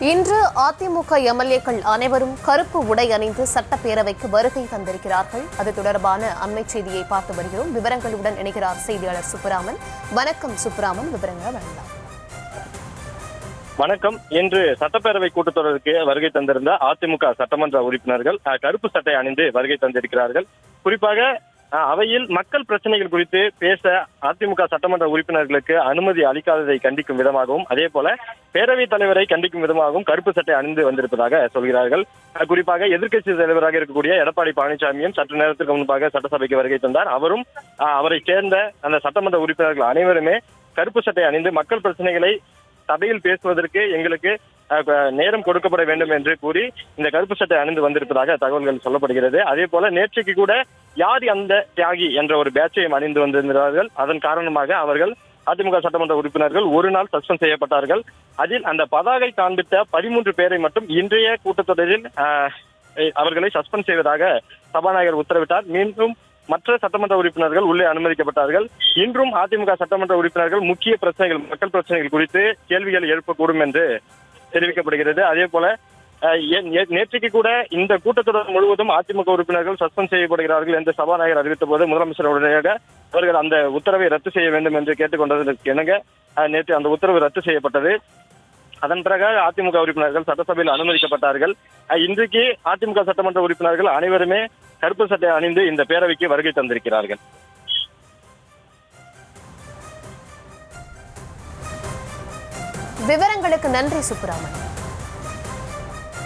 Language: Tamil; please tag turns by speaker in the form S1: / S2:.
S1: இன்று அதிமுக எம்எல்ஏக்கள் அனைவரும் கருப்பு உடை அணிந்து சட்டப்பேரவைக்கு வருகை தந்திருக்கிறார்கள். அது தொடர்பான அண்மை செய்தியை பார்த்து வருகிறோம். விவரங்களுடன் இணைகிறார் செய்தியாளர் சுப்புராமன். வணக்கம் சுப்புராமன், விவரங்களை வழங்கலாம்.
S2: வணக்கம். இன்று சட்டப்பேரவை கூட்டத்தொடருக்கு வருகை தந்திருந்த அதிமுக சட்டமன்ற உறுப்பினர்கள் கருப்பு சட்டை அணிந்து வருகை தந்திருக்கிறார்கள். குறிப்பாக அவையில் மக்கள் பிரச்சனைகள் குறித்து பேச அதிமுக சட்டமன்ற உறுப்பினர்களுக்கு அனுமதி அளிக்காததை கண்டிக்கும் விதமாகவும், அதே போல பேரவைத் தலைவரை கண்டிக்கும் விதமாகவும் கருப்பு சட்டை அணிந்து வந்திருப்பதாக சொல்கிறார்கள். குறிப்பாக எதிர்க்கட்சி தலைவராக இருக்கக்கூடிய எடப்பாடி பழனிசாமியும் சற்று நேரத்திற்கு முன்பாக சட்டசபைக்கு வருகை தந்தார். அவரும் அவரை சேர்ந்த அந்த சட்டமன்ற உறுப்பினர்கள் அனைவருமே கருப்பு சட்டை அணிந்து மக்கள் பிரச்சனைகளை சபையில் பேசுவதற்கு எங்களுக்கு நேரம் கொடுக்கப்பட வேண்டும் என்று கூறி இந்த கருப்பு சட்டை அணிந்து வந்திருப்பதாக தகவல்கள் சொல்லப்படுகிறது. அதே போல நேற்றைக்கு கூட யார் அந்த தியாகி என்ற ஒரு பேட்சையும் அணிந்து வந்திருந்தார்கள். அதன் காரணமாக அவர்கள் அதிமுக சட்டமன்ற உறுப்பினர்கள் ஒரு நாள் சஸ்பெண்ட் செய்யப்பட்டார்கள். அதில் அந்த பதாகை காண்பித்த 13 பேரை மட்டும் இன்றைய கூட்டத்தொடரில் அவர்களை சஸ்பெண்ட் செய்வதாக சபாநாயகர் உத்தரவிட்டார். மீண்டும் மற்ற சட்டமன்ற உறுப்பினர்கள் உள்ளே அனுமதிக்கப்பட்டார்கள். இன்றும் அதிமுக சட்டமன்ற உறுப்பினர்கள் முக்கிய பிரச்சனைகள், மக்கள் பிரச்சனைகள் குறித்து கேள்விகள் எழுப்பக்கூடும் என்று தெரிவிக்கப்படுகிறது. அதே போல நேற்றைக்கு கூட இந்த கூட்டத்தொடர் முழுவதும் அதிமுக உறுப்பினர்கள் சஸ்பெண்ட் செய்யப்படுகிறார்கள் என்று சபாநாயகர் அறிவித்த போது முதலமைச்சர் உடனடியாக அவர்கள் அந்த உத்தரவை ரத்து செய்ய வேண்டும் என்று கேட்டுக்கொண்டதற்கு இணங்க நேற்று அந்த உத்தரவு ரத்து செய்யப்பட்டது. அதன் பிறகு அதிமுக உறுப்பினர்கள் சட்டசபையில் அனுமதிக்கப்பட்டார்கள். இன்றைக்கு அதிமுக சட்டமன்ற உறுப்பினர்கள் அனைவருமே கருப்பு சட்டை அணிந்து இந்த பேரவைக்கு வருகை தந்திருக்கிறார்கள்.
S1: விவரங்களுக்கு நன்றி சுப்புராமன்.